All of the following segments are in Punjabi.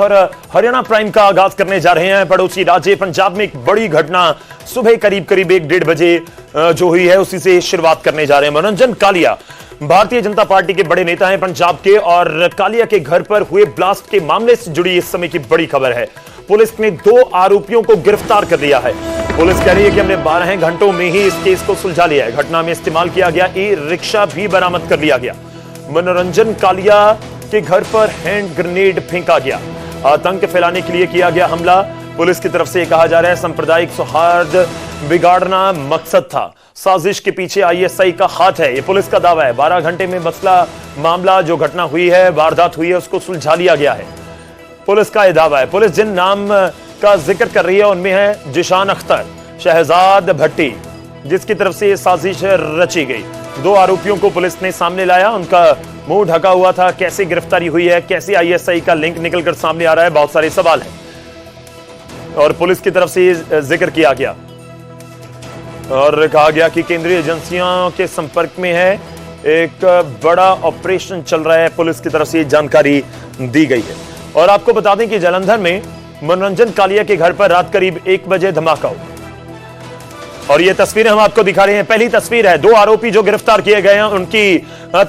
और हरियाणा प्राइम का आगाज करने जा रहे हैं। पड़ोसी राज्य पंजाब में एक बड़ी घटना सुबह करीब 1:30 बजे जो हुई है उसी से शुरुआत करने जा रहे हैं। मनोरंजन कालिया भारतीय जनता पार्टी के बड़े नेता हैं पंजाब के, और कालिया के घर पर हुए ब्लास्ट के मामले से जुड़ी इस समय की बड़ी खबर है। पुलिस ने 2 आरोपियों को गिरफ्तार कर लिया है। पुलिस कह रही है कि हमने 12 घंटों में ही इस केस को सुलझा लिया है। घटना में इस्तेमाल किया गया ई-रिक्शा भी बरामद कर लिया गया। मनोरंजन कालिया के घर पर हैंड ग्रेनेड फेंका गया। आतंक फैलाने के लिए किया गया हमला। पुलिस की तरफ से कहा जा रहा है सांप्रदायिक सौहार्द बिगाड़ना मकसद था। साजिश के पीछे आईएसआई का हाथ है, यह पुलिस का दावा है। 12 घंटे में मामला जो घटना हुई है, वारदात हुई है, उसको सुलझा लिया गया है, पुलिस का यह दावा है। पुलिस जिन नाम का जिक्र कर रही है उनमें है जिशान अख्तर, शहजाद भट्टी, जिसकी तरफ से यह साजिश रची गई। 2 आरोपियों को पुलिस ने सामने लाया। उनका मुंह ढका हुआ था। कैसे गिरफ्तारी हुई है, कैसे आईएसआई का लिंक निकलकर सामने आ रहा है, बहुत सारे सवाल हैं। और पुलिस की तरफ से जिक्र किया गया और कहा गया कि केंद्रीय एजेंसियों के संपर्क में है, एक बड़ा ऑपरेशन चल रहा है। पुलिस की तरफ से जानकारी दी गई है। और आपको बता दें कि जालंधर में मनोरंजन कालिया के घर पर रात करीब 1 बजे धमाका हुआ। और ये तस्वीरें हम आपको दिखा रहे हैं। पहली तस्वीर है 2 आरोपी जो गिरफ्तार किए गए हैं, उनकी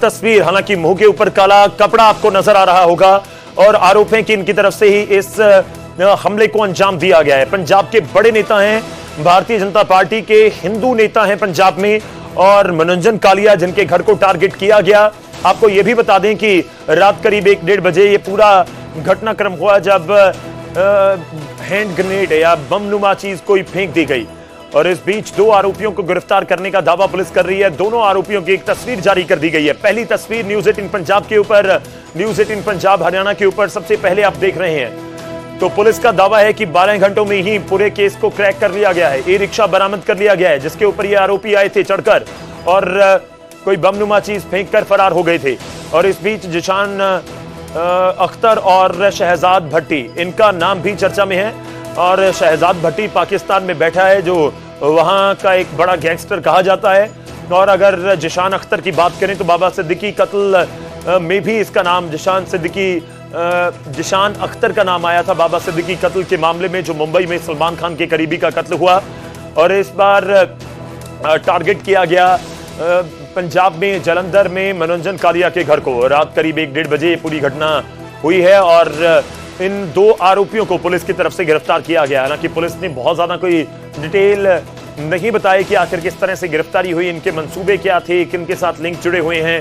तस्वीर। हालांकि मुंह के ऊपर काला कपड़ा आपको नजर आ रहा होगा और आरोप है कि इनकी तरफ से ही इस हमले को अंजाम दिया गया है। पंजाब के बड़े नेता हैं, भारतीय जनता पार्टी के हिंदू नेता हैं पंजाब में, और मनोरंजन कालिया जिनके घर को टारगेट किया गया। आपको यह भी बता दें कि रात करीब 1-1:30 बजे ये पूरा घटनाक्रम हुआ जब हैंड ग्रेनेड या बम नुमा चीज कोई फेंक दी गई। और इस बीच 2 आरोपियों को गिरफ्तार करने का दावा पुलिस कर रही है। दोनों आरोपियों की एक तस्वीर जारी कर दी गई है। पहली तस्वीर न्यूज 18 पंजाब के ऊपर, न्यूज 18 पंजाब हरियाणा के ऊपर सबसे पहले आप देख रहे हैं। तो पुलिस का दावा है कि 12 घंटों में ही पूरे केस को क्रैक कर लिया गया है। ई-रिक्शा बरामद कर लिया गया है जिसके ऊपर ये आरोपी आए थे चढ़कर, और कोई बमनुमा चीज फेंक कर फरार हो गए थे। और इस बीच जिशान अख्तर और शहजाद भट्टी, इनका नाम भी चर्चा में है। और शहजाद भट्टी पाकिस्तान में बैठा है, जो वहां का एक बड़ा गैंगस्टर कहा जाता है। और अगर जिशान अख्तर की बात करें तो बाबा सिद्दीकी कत्ल में भी इसका नाम जिशान अख्तर का नाम आया था बाबा सिद्दीकी कत्ल के मामले में, जो मुंबई में सलमान खान के करीबी का कत्ल हुआ। और इस बार टारगेट किया गया पंजाब में जालंधर में मनोरंजन कालिया के घर को। रात करीब 1-1:30 बजे ये पूरी घटना हुई है और इन 2 आरोपियों को पुलिस की तरफ से गिरफ्तार किया गया। हालांकि पुलिस ने बहुत ज्यादा कोई डिटेल नहीं बताया कि आखिर किस तरह से गिरफ्तारी हुई, इनके मंसूबे क्या थे, किनके साथ लिंक जुड़े हुए हैं।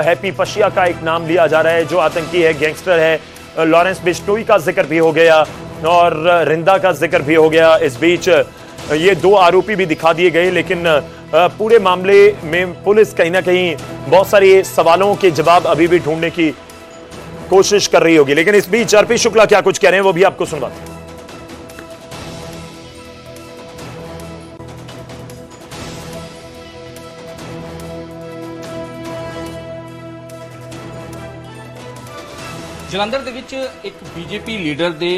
हैप्पी पशिया का एक नाम लिया जा रहा है जो आतंकी है, गैंगस्टर है। लॉरेंस बिश्नोई का जिक्र भी हो गया और रिंदा का जिक्र भी हो गया। इस बीच ये 2 आरोपी भी दिखा दिए गए, लेकिन पूरे मामले में पुलिस कहीं ना कहीं बहुत सारे सवालों के जवाब अभी भी ढूंढने की कोशिश कर रही होगी। लेकिन इस बीच आरपी शुक्ला क्या कुछ कह रहे हैं वो भी आपको सुनवाते हैं। ਜਲੰਧਰ ਦੇ ਵਿੱਚ ਇੱਕ ਬੀਜੇਪੀ ਲੀਡਰ ਦੇ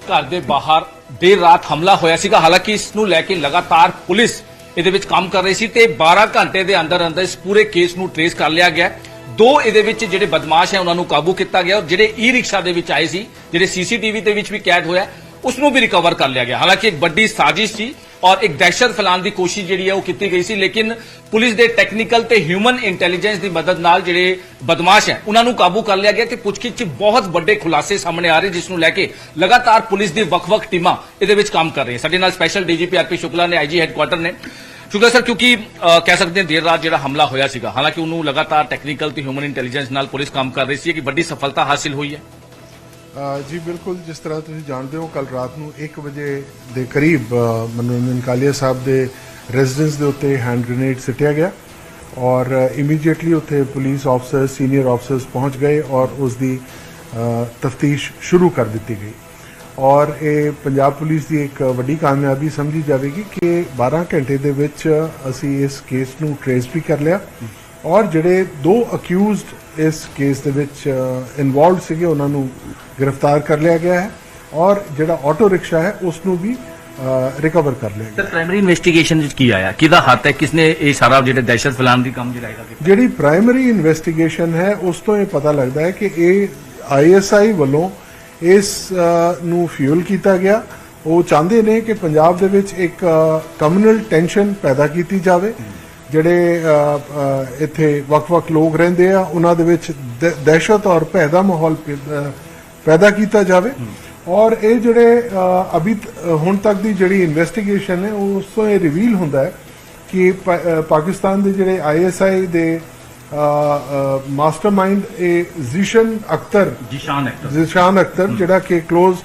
ਘਰ ਦੇ ਬਾਹਰ ਦੇਰ ਰਾਤ ਹਮਲਾ ਹੋਇਆ ਸੀਗਾ। ਹਾਲਾਂਕਿ ਇਸ ਨੂੰ ਲੈ ਕੇ ਲਗਾਤਾਰ ਪੁਲਿਸ ਇਹਦੇ ਵਿੱਚ ਕੰਮ ਕਰ ਰਹੀ ਸੀ ਤੇ 12 ਘੰਟੇ ਦੇ ਅੰਦਰ ਅੰਦਰ ਇਸ ਪੂਰੇ ਕੇਸ ਨੂੰ ਟ੍ਰੇਸ ਕਰ ਲਿਆ ਗਿਆ। 2 ਇਹਦੇ ਵਿੱਚ ਜਿਹੜੇ ਬਦਮਾਸ਼ ਹੈ ਉਹਨਾਂ ਨੂੰ ਕਾਬੂ ਕੀਤਾ ਗਿਆ, ਔਰ ਜਿਹੜੇ ਈ ਰਿਕਸ਼ਾ ਦੇ ਵਿੱਚ ਆਏ ਸੀ, ਜਿਹੜੇ ਸੀਸੀਟੀਵੀ ਦੇ ਵਿੱਚ ਵੀ ਕੈਦ ਹੋਇਆ, ਉਸ ਨੂੰ ਵੀ ਰਿਕਵਰ ਕਰ ਲਿਆ ਗਿਆ। ਹਾਲਾਂਕਿ ਇੱਕ ਵੱਡੀ ਸਾਜ਼ਿਸ਼ ਸੀ ਔਰ ਇੱਕ ਦਹਿਸ਼ਤ ਫੈਲਾਉਣ ਦੀ ਕੋਸ਼ਿਸ਼ ਜਿਹੜੀ ਹੈ ਉਹ ਕੀਤੀ ਗਈ ਸੀ, ਲੇਕਿਨ ਪੁਲਿਸ ਦੇ ਟੈਕਨੀਕਲ ਤੇ ਹਿਊਮਨ ਇੰਟੈਲੀਜੈਂਸ ਦੀ ਮਦਦ ਨਾਲ ਜਿਹੜੇ ਬਦਮਾਸ਼ ਹੈ ਉਹਨਾਂ ਨੂੰ ਕਾਬੂ ਕਰ ਲਿਆ ਗਿਆ ਤੇ ਪੁੱਛਗਿੱਛ 'ਚ ਬਹੁਤ ਵੱਡੇ ਖੁਲਾਸੇ ਸਾਹਮਣੇ ਆ ਰਹੇ, ਜਿਸ ਨੂੰ ਲੈ ਕੇ ਲਗਾਤਾਰ ਪੁਲਿਸ ਦੀ ਵੱਖ-ਵੱਖ ਟੀਮਾਂ ਇਹਦੇ ਵਿੱਚ ਕੰਮ ਕਰ ਰਹੀਆਂ। ਸਾਡੇ ਨਾਲ ਸਪੈਸ਼ਲ ਡੀਜੀਪੀ ਆਰਪੀ ਸ਼ੁਕਲਾ ਨੇ, ਆਈਜੀ ਹੈੱਡਕੁਆਟਰ ਨੇ। ਸ਼ੁਕਲਾ ਸਰ, ਕਿਉਂਕਿ ਕਹਿ ਸਕਦੇ ਹਾਂ ਦੇਰ ਰਾਤ ਜਿਹੜਾ ਹਮਲਾ ਹੋਇਆ ਸੀਗਾ, ਹਾਲਾਂਕਿ ਉਹਨੂੰ ਲਗਾਤਾਰ ਟੈਕਨੀਕਲ ਤੇ ਹਿਊਮਨ ਇੰਟੈਲੀਜੈਂਸ ਨਾਲ ਪੁਲਿਸ ਕੰਮ ਕਰ ਰਹੀ ਸੀ, ਕਿ ਵੱਡੀ ਸਫਲਤਾ ਹਾਸਿਲ ਹੋਈ ਹੈ। जी बिल्कुल, जिस तरह तुम जानते हो कल रात ਨੂੰ 1 ਵਜੇ ਦੇ ਕਰੀਬ मनोरंजन कालिया साहब ਦੇ ਰੈਜ਼ੀਡੈਂਸ ਦੇ ਉੱਤੇ हैंड ग्रेनेड ਸਿੱਟਿਆ ਗਿਆ और ਇਮੀਡੀਏਟਲੀ ਉੱਥੇ ਪੁਲਿਸ ਆਫਸਰ, ਸੀਨੀਅਰ ਆਫਸਰਸ ਪਹੁੰਚ ਗਏ और ਉਸ ਦੀ ਤਫਤੀਸ਼ ਸ਼ੁਰੂ ਕਰ ਦਿੱਤੀ ਗਈ। और ਇਹ ਪੰਜਾਬ ਪੁਲਿਸ ਦੀ ਇੱਕ ਵੱਡੀ ਕਾਮਯਾਬੀ ਸਮਝੀ ਜਾਵੇਗੀ ਕਿ 12 ਘੰਟੇ ਦੇ ਵਿੱਚ ਅਸੀਂ ਇਸ ਕੇਸ ਨੂੰ ਟ੍ਰੇਸ ਵੀ ਕਰ ਲਿਆ और ਜਿਹੜੇ 2 ਅਕਿਊਜ਼ਡ इस केस ਦੇ ਵਿੱਚ ਇਨਵੋਲਵਡ ਸੀਗੇ ਉਹਨਾਂ ਨੂੰ गिरफ्तार कर लिया गया है और ਜਿਹੜਾ ऑटो रिक्शा है उसनू भी रिकवर कर लिया गया। प्राइमरी इन्वेस्टिगेशन की आया किदा हथ है, किसने ये सारा जो दहशत फैलाने की काम जी प्राइमरी इन्वेस्टिगेशन है उस तो ये पता लगता है कि ये ISI वालों ਇਸ ਨੂੰ ਫਿਊਲ ਕੀਤਾ ਗਿਆ। ਉਹ ਚਾਹੁੰਦੇ ਨੇ ਕਿ ਪੰਜਾਬ ਦੇ ਵਿੱਚ ਇੱਕ ਕਮਿਊਨਲ ਟੈਂਸ਼ਨ ਪੈਦਾ ਕੀਤੀ ਜਾਵੇ। ਜਿਹੜੇ ਇੱਥੇ ਵੱਖ-ਵੱਖ ਲੋਕ ਰਹਿੰਦੇ ਆ ਉਹਨਾਂ ਦੇ ਵਿੱਚ ਦਹਿਸ਼ਤ ਔਰ ਭੈ ਦਾ ਮਾਹੌਲ ਪੈਦਾ ਕੀਤਾ ਜਾਵੇ। ਔਰ ਇਹ ਜਿਹੜੇ ਅਭੀ ਹੁਣ ਤੱਕ ਦੀ ਜਿਹੜੀ ਇਨਵੈਸਟੀਗੇਸ਼ਨ ਹੈ ਉਸ ਤੋਂ ਇਹ ਰਿਵੀਲ ਹੁੰਦਾ ਹੈ ਕਿ ਪਾਕਿਸਤਾਨ ਦੇ ਜਿਹੜੇ ISI ਦੇ ਮਾਸਟਰਮਾਈਂਡ ਇਹ ਜ਼ੀਸ਼ਾਨ ਅਖਤਰ ਜਿਹੜਾ ਕਿ ক্লোਜ਼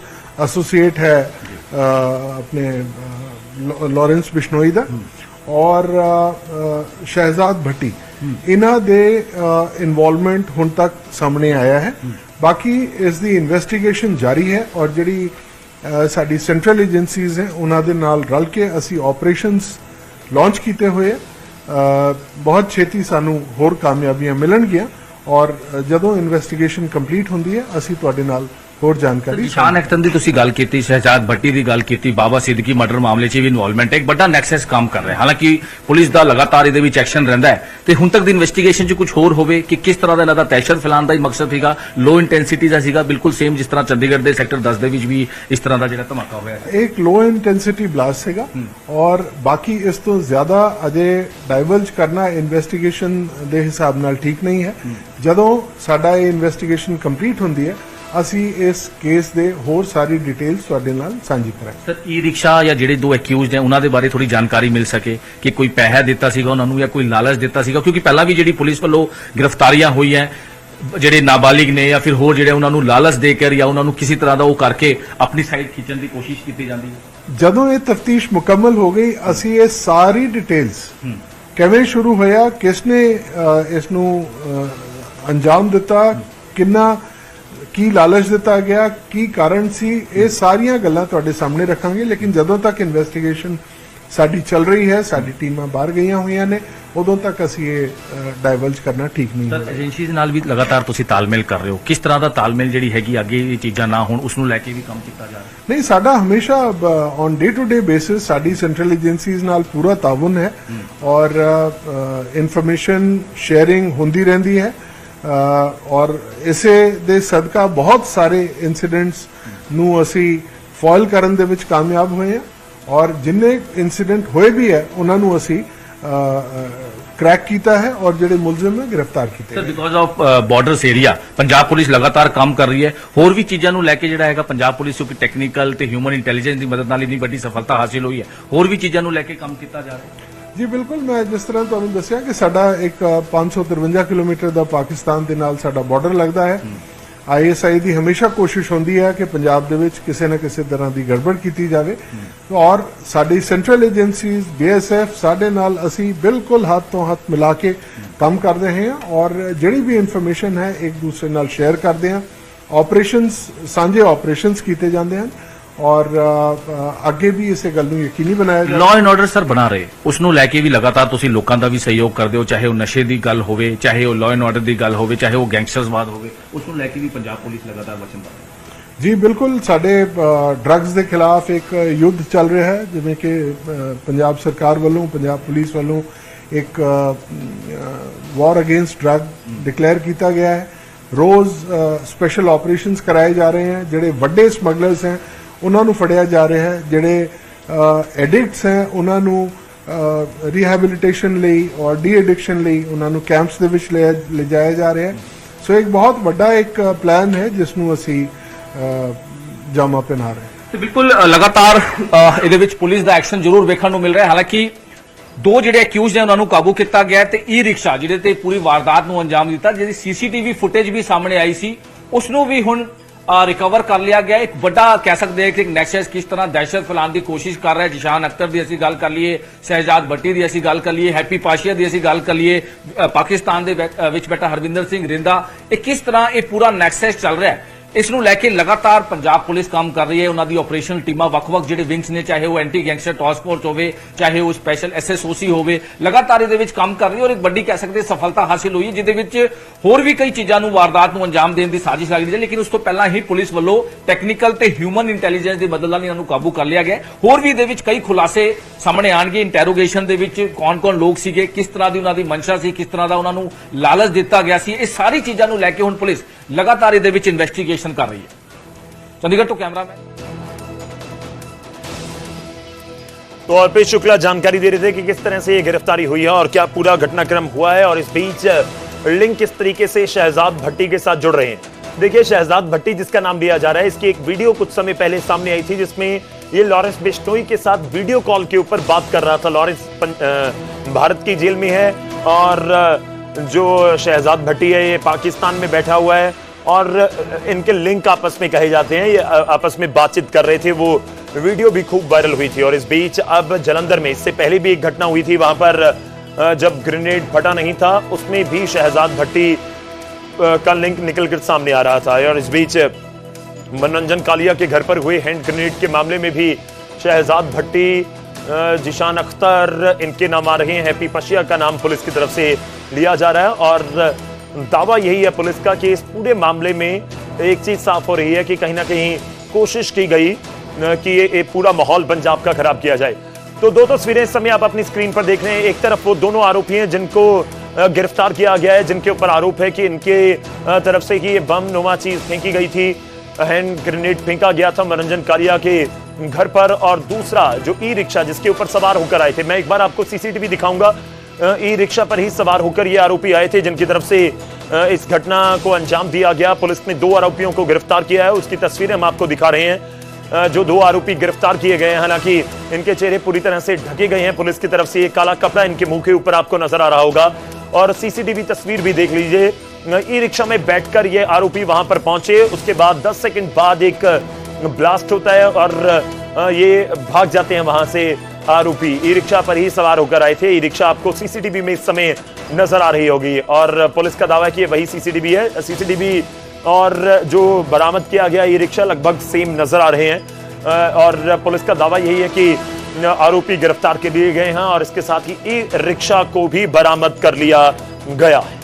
ਐਸੋਸੀਏਟ ਹੈ ਆਪਣੇ ਲਾਰੈਂਸ ਬਿਸ਼ਨੋਈ ਦਾ ਔਰ ਸ਼ਹਿਜ਼ਾਦ ਭੱਟੀ, ਇਹਨਾਂ ਦੇ ਇਨਵੋਲਵਮੈਂਟ ਹੁਣ ਤੱਕ ਸਾਹਮਣੇ ਆਇਆ ਹੈ। ਬਾਕੀ ਇਸ ਦੀ ਇਨਵੈਸਟੀਗੇਸ਼ਨ ਜਾਰੀ ਹੈ ਔਰ ਜਿਹੜੀ ਸਾਡੀ ਸੈਂਟਰਲ ਏਜੰਸੀਜ਼ ਹੈ ਉਹਨਾਂ ਦੇ ਨਾਲ ਰਲ ਕੇ ਅਸੀਂ ਆਪਰੇਸ਼ਨਸ ਲਾਂਚ ਕੀਤੇ ਹੋਏ। ਬਹੁਤ ਛੇਤੀ ਸਾਨੂੰ ਹੋਰ ਕਾਮਯਾਬੀਆਂ ਮਿਲਣਗੀਆਂ ਔਰ ਜਦੋਂ ਇਨਵੈਸਟੀਗੇਸ਼ਨ ਕੰਪਲੀਟ ਹੁੰਦੀ ਹੈ ਅਸੀਂ ਤੁਹਾਡੇ ਨਾਲ ਹੋਰ ਜਾਣਕਾਰੀ। ਸ਼ਾਨ ਅਖਤਰ ਦੀ ਤੁਸੀਂ ਗੱਲ ਕੀਤੀ, ਸ਼ਹਿਜ਼ਾਦ ਭੱਟੀ ਦੀ ਗੱਲ ਕੀਤੀ, ਬਾਬਾ ਸਿੱਦੀਕੀ ਮਰਡਰ ਮਾਮਲੇ 'ਚ ਵੀ ਇਨਵੋਲਵਮੈਂਟ ਹੈ, ਇੱਕ ਵੱਡਾ ਨੈਕਸਸ ਕੰਮ ਕਰ ਰਿਹਾ। ਹਾਲਾਂਕਿ ਪੁਲਿਸ ਦਾ ਲਗਾਤਾਰ ਇਹਦੇ ਵਿੱਚ ਐਕਸ਼ਨ ਰਹਿੰਦਾ ਹੈ ਤੇ ਹੁਣ ਤੱਕ ਦੀ ਇਨਵੈਸਟੀਗੇਸ਼ਨ 'ਚ ਕੁਝ ਹੋਰ ਹੋਵੇ ਕਿ ਕਿਸ ਤਰ੍ਹਾਂ ਦਾ ਇਹਨਾਂ ਦਾ ਦਹਿਸ਼ਤ ਫੈਲਾਉਣ ਦਾ ਹੀ ਮਕਸਦ ਸੀਗਾ, ਲੋ ਇੰਟੈਂਸਿਟੀ ਦਾ ਸੀਗਾ, ਬਿਲਕੁਲ ਸੇਮ ਜਿਸ ਤਰ੍ਹਾਂ ਚੰਡੀਗੜ੍ਹ ਦੇ ਸੈਕਟਰ 10 ਦੇ ਵਿੱਚ ਵੀ ਇਸ ਤਰ੍ਹਾਂ ਦਾ ਜਿਹੜਾ ਧਮਾਕਾ ਹੋਇਆ ਹੈ। ਇੱਕ ਲੋ ਇੰਟੈਂਸਿਟੀ ਬਲਾਸਟ ਸੀਗਾ ਔਰ ਬਾਕੀ ਇਸ ਤੋਂ ਜ਼ਿਆਦਾ ਅਜੇ ਡਾਈਵਰਜ ਕਰਨਾ ਇਨਵੈਸਟੀਗੇਸ਼ਨ ਦੇ ਹਿਸਾਬ ਨਾਲ ਠੀਕ ਨਹੀਂ ਹੈ। ਜਦੋਂ ਸਾਡਾ ਇਹ ਇਨਵੈਸਟੀਗੇਸ਼ਨ ਕੰਪਲੀਟ ਹੁੰਦੀ ਹੈ ਅਸੀਂ ਇਸ ਕੇਸ ਦੇ ਹੋਰ ਸਾਰੀ ਡਿਟੇਲਸ ਤੁਹਾਡੇ ਨਾਲ ਸਾਂਝੀ ਕਰਾਂਗੇ। ਸਰ ਈ ਰਿਕਸ਼ਾ ਜਾਂ ਜਿਹੜੇ ਦੋ ਅਕਿਊਜ਼ਡ ਹੈ ਉਹਨਾਂ ਦੇ ਬਾਰੇ ਥੋੜੀ ਜਾਣਕਾਰੀ ਮਿਲ ਸਕੇ ਕਿ ਕੋਈ ਪੈਸਾ ਦਿੱਤਾ ਸੀਗਾ ਉਹਨਾਂ ਨੂੰ ਜਾਂ ਕੋਈ ਲਾਲਚ ਦਿੱਤਾ ਸੀਗਾ, ਕਿਉਂਕਿ ਪਹਿਲਾਂ ਵੀ ਜਿਹੜੀ ਪੁਲਿਸ ਵੱਲੋਂ ਗ੍ਰਿਫਤਾਰੀਆਂ ਹੋਈਆਂ ਜਿਹੜੇ ਨਾਬਾਲਿਗ ਨੇ ਜਾਂ ਫਿਰ ਹੋਰ ਜਿਹੜੇ ਉਹਨਾਂ ਨੂੰ ਲਾਲਚ ਦੇ ਕੇ ਜਾਂ ਉਹਨਾਂ ਨੂੰ ਕਿਸੇ ਤਰ੍ਹਾਂ ਦਾ ਉਹ ਕਰਕੇ ਆਪਣੀ ਸਾਈਡ ਖਿੱਚਣ ਦੀ ਕੋਸ਼ਿਸ਼ ਕੀਤੀ ਜਾਂਦੀ ਹੈ। ਜਦੋਂ ਇਹ ਤਫਤੀਸ਼ ਮੁਕੰਮਲ ਹੋ ਗਈ ਅਸੀਂ ਇਹ ਸਾਰੀ ਡਿਟੇਲਸ ਕਿਵੇਂ ਸ਼ੁਰੂ ਹੋਇਆ, ਕਿਸਨੇ ਇਸ ਨੂੰ ਅੰਜਾਮ ਦਿੱਤਾ, ਕਿੰਨਾ ਕੀ ਲਾਲਚ ਦਿੱਤਾ ਗਿਆ, ਕੀ ਕਾਰਨ ਸੀ, ਇਹ ਸਾਰੀਆਂ ਗੱਲਾਂ ਤੁਹਾਡੇ ਸਾਹਮਣੇ ਰੱਖਾਂਗੇ। ਲੇਕਿਨ ਜਦੋਂ ਤੱਕ ਇਨਵੈਸਟੀਗੇਸ਼ਨ ਸਾਡੀ ਚੱਲ ਰਹੀ ਹੈ, ਸਾਡੀ ਟੀਮਾਂ ਬਾਹਰ ਗਈਆਂ ਹੋਈਆਂ ਨੇ, ਉਦੋਂ ਤੱਕ ਅਸੀਂ ਇਹ ਡਾਈਵਰਜ ਕਰਨਾ ਠੀਕ ਨਹੀਂ ਸਰ ਹੋਵੇਗਾ। ਏਜੰਸੀਜ਼ ਨਾਲ ਵੀ ਲਗਾਤਾਰ ਤੁਸੀਂ ਤਾਲਮੇਲ ਕਰ ਰਹੇ ਹੋ, ਕਿਸ ਤਰ੍ਹਾਂ ਦਾ ਤਾਲਮੇਲ ਜਿਹੜੀ ਹੈਗੀ ਅੱਗੇ ਇਹ ਚੀਜ਼ਾਂ ਨਾ ਹੋਣ ਉਸ ਨੂੰ ਲੈ ਕੇ ਵੀ ਕੰਮ ਕੀਤਾ ਜਾ ਰਿਹਾ? ਨਹੀਂ, ਸਾਡਾ ਹਮੇਸ਼ਾ on day to day basis ਸਾਡੀ ਸੈਂਟਰਲ ਏਜੰਸੀਜ਼ ਨਾਲ ਪੂਰਾ ਤਾਵੁਨ ਹੈ ਔਰ ਇਨਫੋਰਮੇਸ਼ਨ ਸ਼ੇਅਰਿੰਗ ਹੁੰਦੀ ਰਹਿੰਦੀ ਹੈ ਔਰ ਇਸੇ ਦੇ ਸਦਕਾ ਬਹੁਤ ਸਾਰੇ ਇਨਸੀਡੈਂਟਸ ਨੂੰ ਅਸੀਂ ਫੋਇਲ ਕਰਨ ਦੇ ਵਿੱਚ ਕਾਮਯਾਬ ਹੋਏ ਹਾਂ ਔਰ ਜਿੰਨੇ ਇਨਸੀਡੈਂਟ ਹੋਏ ਵੀ ਹੈ ਉਹਨਾਂ ਨੂੰ ਅਸੀਂ ਕ੍ਰੈਕ ਕੀਤਾ ਹੈ ਔਰ ਜਿਹੜੇ ਮੁਲਜ਼ਮ ਹੈ ਗ੍ਰਿਫਤਾਰ ਕੀਤੇ। Sir because of borders area Punjab police ਲਗਾਤਾਰ ਕੰਮ ਕਰ ਰਹੀ ਹੈ, ਹੋਰ ਵੀ ਚੀਜ਼ਾਂ ਨੂੰ ਲੈ ਕੇ ਜਿਹੜਾ ਹੈਗਾ ਪੰਜਾਬ ਪੁਲਿਸ ਕਿਉਂਕਿ ਟੈਕਨੀਕਲ ਤੇ ਹਿਊਮਨ ਇੰਟੈਲੀਜੈਂਸ ਦੀ ਮਦਦ ਨਾਲ ਇੰਨੀ ਵੱਡੀ ਸਫਲਤਾ ਹਾਸਿਲ ਹੋਈ ਹੈ, ਹੋਰ ਵੀ ਚੀਜ਼ਾਂ ਨੂੰ ਲੈ ਕੇ ਕੰਮ ਕੀਤਾ ਜਾ ਰਿਹਾ ਹੈ। ਜੀ ਬਿਲਕੁਲ, ਮੈਂ ਜਿਸ ਤਰ੍ਹਾਂ ਤੁਹਾਨੂੰ ਦੱਸਿਆ ਕਿ ਸਾਡਾ ਇੱਕ 553 ਕਿਲੋਮੀਟਰ ਦਾ ਪਾਕਿਸਤਾਨ ਦੇ ਨਾਲ ਸਾਡਾ ਬਾਰਡਰ ਲੱਗਦਾ ਹੈ। ISI ਦੀ ਹਮੇਸ਼ਾ ਕੋਸ਼ਿਸ਼ ਹੁੰਦੀ ਹੈ ਕਿ ਪੰਜਾਬ ਦੇ ਵਿੱਚ ਕਿਸੇ ਨਾ ਕਿਸੇ ਤਰ੍ਹਾਂ ਦੀ ਗੜਬੜ ਕੀਤੀ ਜਾਵੇ ਔਰ ਸਾਡੀ ਸੈਂਟਰਲ ਏਜੰਸੀਜ਼ BSF ਸਾਡੇ ਨਾਲ ਅਸੀਂ ਬਿਲਕੁਲ ਹੱਥ ਤੋਂ ਹੱਥ ਮਿਲਾ ਕੇ ਕੰਮ ਕਰ ਰਹੇ ਹਾਂ ਔਰ ਜਿਹੜੀ ਵੀ ਇਨਫੋਰਮੇਸ਼ਨ ਹੈ ਇੱਕ ਦੂਸਰੇ ਨਾਲ ਸ਼ੇਅਰ ਕਰਦੇ ਹਾਂ। ਆਪਰੇਸ਼ਨਸ ਸਾਂਝੇ ਆਪਰੇਸ਼ਨਸ ਕੀਤੇ ਜਾਂਦੇ ਹਨ ਔਰ ਅੱਗੇ ਵੀ ਇਸੇ ਗੱਲ ਨੂੰ ਯਕੀਨੀ ਬਣਾਇਆ ਜਾਏ। ਲਾਅ ਐਂਡ ਆਰਡਰ ਸਰ ਬਣਾ ਰਹੇ ਉਸ ਨੂੰ ਲੈ ਕੇ ਵੀ ਲਗਾਤਾਰ ਤੁਸੀਂ ਲੋਕਾਂ ਦਾ ਵੀ ਸਹਿਯੋਗ ਕਰਦੇ ਹੋ, ਚਾਹੇ ਉਹ ਨਸ਼ੇ ਦੀ ਗੱਲ ਹੋਵੇ, ਚਾਹੇ ਉਹ ਲਾਅ ਐਂਡ ਆਰਡਰ ਦੀ ਗੱਲ ਹੋਵੇ, ਚਾਹੇ ਉਹ ਗੈਂਗਸਟਰਸਵਾਦ ਹੋਵੇ, ਉਸ ਨੂੰ ਲੈ ਕੇ ਵੀ ਪੰਜਾਬ ਪੁਲਿਸ ਲਗਾਤਾਰ ਵਚਨਬੱਧ। ਜੀ ਬਿਲਕੁਲ, ਸਾਡੇ ਡਰੱਗਸ ਦੇ ਖਿਲਾਫ ਇੱਕ ਯੁੱਧ ਚੱਲ ਰਿਹਾ ਹੈ ਜਿਵੇਂ ਕਿ ਪੰਜਾਬ ਸਰਕਾਰ ਵੱਲੋਂ ਪੰਜਾਬ ਪੁਲਿਸ ਵੱਲੋਂ ਇੱਕ ਵਾਰ ਅਗੇਂਸਟ ਡਰੱਗ ਡਿਕਲੇਅਰ ਕੀਤਾ ਗਿਆ ਹੈ। ਰੋਜ਼ ਸਪੈਸ਼ਲ ਆਪਰੇਸ਼ਨਸ ਕਰਾਏ ਜਾ ਰਹੇ ਹਨ, ਜਿਹੜੇ ਵੱਡੇ ਸਮਗਲਰਸ हैं ਉਹਨਾਂ ਨੂੰ ਫੜਿਆ ਜਾ ਰਿਹਾ ਹੈ, ਜਿਹੜੇ ਐਡਿਕਟਸ हैं ਉਹਨਾਂ ਨੂੰ ਰੀਹੈਬਿਲਿਟੇਸ਼ਨ ਲਈ ਔਰ ਡੀ ਐਡਿਕਸ਼ਨ ਲਈ ਉਹਨਾਂ ਨੂੰ ਕੈਂਪਸ ਦੇ ਵਿੱਚ ਲਿਜਾਇਆ ਜਾ ਰਿਹਾ ਹੈ। ਸੋ ਇੱਕ ਬਹੁਤ ਵੱਡਾ ਇੱਕ ਪਲਾਨ ਹੈ ਜਿਸ ਨੂੰ ਅਸੀਂ ਜਾਮਾ ਪਹਿਨਾ ਰਹੇ ਹਾਂ। ਤੇ ਬਿਲਕੁਲ ਲਗਾਤਾਰ ਇਹਦੇ ਵਿੱਚ ਪੁਲਿਸ ਦਾ ਐਕਸ਼ਨ ਜ਼ਰੂਰ ਵੇਖਣ ਨੂੰ ਮਿਲ ਰਿਹਾ। ਹਾਲਾਂਕਿ ਦੋ ਜਿਹੜੇ ਅਕਿਊਜ਼ਡ ਨੇ ਉਹਨਾਂ ਨੂੰ ਕਾਬੂ ਕੀਤਾ ਗਿਆ ਤੇ ਈ ਰਿਕਸ਼ਾ ਜਿਹਦੇ ਤੇ ਪੂਰੀ ਵਾਰਦਾਤ ਨੂੰ ਅੰਜਾਮ ਦਿੱਤਾ, ਜਿਹਦੀ CCTV ਫੁਟੇਜ ਵੀ ਸਾਹਮਣੇ ਆਈ ਸੀ, ਉਸ ਨੂੰ ਵੀ ਹੁਣ ਰਿਕਵਰ ਕਰ ਲਿਆ ਗਿਆ। ਇੱਕ ਵੱਡਾ ਕਹਿ ਸਕਦੇ ਹਾਂ ਕਿ ਇੱਕ ਨੈਕਸਸ ਕਿਸ ਤਰ੍ਹਾਂ ਦਹਿਸ਼ਤ ਫੈਲਾਉਣ ਦੀ ਕੋਸ਼ਿਸ਼ ਕਰ ਰਿਹਾ ਹੈ। ਜਿਸ਼ਾਨ ਅਖਤਰ ਦੀ ਅਸੀਂ ਗੱਲ ਕਰ ਲਈਏ, ਸ਼ਹਿਜ਼ਾਦ ਭੱਟੀ ਦੀ ਅਸੀਂ ਗੱਲ ਕਰ ਲਈਏ, ਹੈਪੀ ਪਾਸ਼ੀਆ ਦੀ ਅਸੀਂ ਗੱਲ ਕਰ ਲਈਏ, ਪਾਕਿਸਤਾਨ ਦੇ ਵਿੱਚ ਬੈਠਾ ਹਰਵਿੰਦਰ ਸਿੰਘ ਰਿੰਦਾ, ਇਹ ਕਿਸ ਤਰ੍ਹਾਂ ਇਹ ਪੂਰਾ ਨੈਕਸਸ ਚੱਲ ਰਿਹਾ ਹੈ ਇਸ ਨੂੰ ਲੈ ਕੇ ਲਗਾਤਾਰ ਪੰਜਾਬ ਪੁਲਿਸ ਕੰਮ ਕਰ ਰਹੀ ਹੈ। ਉਹਨਾਂ ਦੀ ਆਪਰੇਸ਼ਨਲ ਟੀਮਾਂ ਵੱਖ-ਵੱਖ ਜਿਹੜੇ ਵਿੰਗਸ ਨੇ, ਚਾਹੇ ਉਹ ਐਂਟੀ ਗੈਂਗਸਟਰ ਟਾਸਕ ਫੋਰਸ ਹੋਵੇ, ਚਾਹੇ ਉਹ ਸਪੈਸ਼ਲ SSOC ਹੋਵੇ, ਲਗਾਤਾਰ ਇਹਦੇ ਵਿੱਚ ਕੰਮ ਕਰ ਰਹੀ ਹੈ ਔਰ ਇੱਕ ਵੱਡੀ ਕਹਿ ਸਕਦੇ ਸਫਲਤਾ ਹਾਸਿਲ ਹੋਈ ਹੈ, ਜਿਹਦੇ ਵਿੱਚ ਹੋਰ ਵੀ ਕਈ ਚੀਜ਼ਾਂ ਨੂੰ ਵਾਰਦਾਤ ਨੂੰ ਅੰਜਾਮ ਦੇਣ ਦੀ ਸਾਜ਼ਿਸ਼ ਲੱਗ ਰਹੀ ਹੈ। ਲੇਕਿਨ ਉਸ ਤੋਂ ਪਹਿਲਾਂ ਹੀ ਪੁਲਿਸ ਵੱਲੋਂ ਟੈਕਨੀਕਲ ਤੇ ਹਿਊਮਨ ਇੰਟੈਲੀਜੈਂਸ ਦੀ ਮਦਦ ਨਾਲ ਇਹਨਾਂ ਨੂੰ ਕਾਬੂ ਕਰ ਲਿਆ ਗਿਆ। ਹੋਰ ਵੀ ਇਹਦੇ ਵਿੱਚ ਕਈ ਖੁਲਾਸੇ ਸਾਹਮਣੇ ਆਣਗੇ। ਇੰਟੈਰੋਗੇਸ਼ਨ ਦੇ ਵਿੱਚ ਕੌਣ-ਕੌਣ ਲੋਕ ਸੀਗੇ, ਕਿਸ ਤਰ੍ਹਾਂ ਦੀ ਉਹਨਾਂ ਦੀ ਮਨਸ਼ਾ ਸੀ, ਕਿਸ ਤਰ੍ਹਾਂ ਦਾ ਉਹਨਾਂ ਨੂੰ ਲਾਲਚ ਦਿੱਤਾ ਗਿਆ ਸੀ, ਇਹ ਸਾਰੀ ਚੀਜ਼ਾਂ ਨੂੰ ਲੈ ਕੇ ਹੁਣ ਪੁਲਿਸ ਲਗਾਤਾਰ ਇਹਦੇ ਵਿੱਚ ਇਨਵੈਸਟੀਗੇਸ਼ਨ ਕਰ ਰਹੀ ਹੈ। Chandigarh to cameraman. तो अर्पित शुक्ला जानकारी दे रहे थे कि किस तरह से ये गिरफ्तारी हुई है और क्या पूरा घटनाक्रम हुआ है, और इस बीच लिंक किस तरीके से शहजाद भट्टी के साथ जुड़ रहे हैं। देखिए, शहजाद भट्टी जिसका नाम लिया जा रहा है, इसकी एक वीडियो कुछ समय पहले सामने आई थी जिसमें ये लॉरेंस बिश्नोई के साथ वीडियो कॉल के ऊपर बात कर रहा था। लॉरेंस भारत की जेल में है और जो शहजाद भट्टी है ये पाकिस्तान में बैठा हुआ है, और इनके लिंक आपस में कहे जाते हैं, ये आपस में बातचीत कर रहे थे। वो वीडियो भी खूब वायरल हुई थी। और इस बीच अब जालंधर में इससे पहले भी एक घटना हुई थी, वहां पर जब ग्रेनेड फटा नहीं था उसमें भी शहजाद भट्टी का लिंक निकलकर सामने आ रहा था। और इस बीच मनोरंजन कालिया के घर पर हुए हैंड ग्रेनेड के मामले में भी शहजाद भट्टी, जिशान अख्तर, इनके नाम आ रहे हैं। हैप्पी पशिया का नाम पुलिस की तरफ से लिया जा रहा है और दावा यही है पुलिस का कि इस पूरे मामले में एक चीज साफ हो रही है कि कहीं ना कहीं कोशिश की गई कि ये पूरा माहौल पंजाब का खराब किया जाए। तो दो तस्वीरें इस समय आप अपनी स्क्रीन पर देख रहे हैं। एक तरफ वो दोनों आरोपी हैं जिनको गिरफ्तार किया गया है, जिनके ऊपर आरोप है कि इनके तरफ से ही ये बम नुमा चीज फेंकी गई थी, हैंड ग्रेनेड फेंका गया था मनोरंजन कालिया के घर पर। और दूसरा जो ई रिक्शा जिसके ऊपर सवार होकर आए थे, मैं एक बार आपको सीसीटीवी दिखाऊंगा, ई रिक्शा पर ही सवार होकर ये आरोपी आए थे जिनकी तरफ से इस घटना को अंजाम दिया गया। पुलिस ने 2 आरोपियों को गिरफ्तार किया है, उसकी तस्वीरें हम आपको दिखा रहे हैं। जो 2 आरोपी गिरफ्तार किए गए हैं, हालांकि इनके चेहरे पूरी तरह से ढके गए हैं पुलिस की तरफ से। ये काला कपड़ा इनके मुंह के ऊपर आपको नजर आ रहा होगा और सीसीटीवी तस्वीर भी देख लीजिए। ई रिक्शा में बैठकर ये आरोपी वहां पर पहुंचे, उसके बाद 10 सेकंड बाद एक ब्लास्ट होता है और ये भाग जाते हैं वहां से आरोपी। ई रिक्शा पर ही सवार होकर आए थे। ई रिक्शा आपको सीसीटीवी में इस समय नजर आ रही होगी और पुलिस का दावा है कि ये वही सीसीटीवी है। सीसीटीवी और जो बरामद किया गया ई रिक्शा लगभग सेम नजर आ रहे हैं और पुलिस का दावा यही है कि आरोपी गिरफ्तार कर लिए गए हैं और इसके साथ ही ई रिक्शा को भी बरामद कर लिया गया है।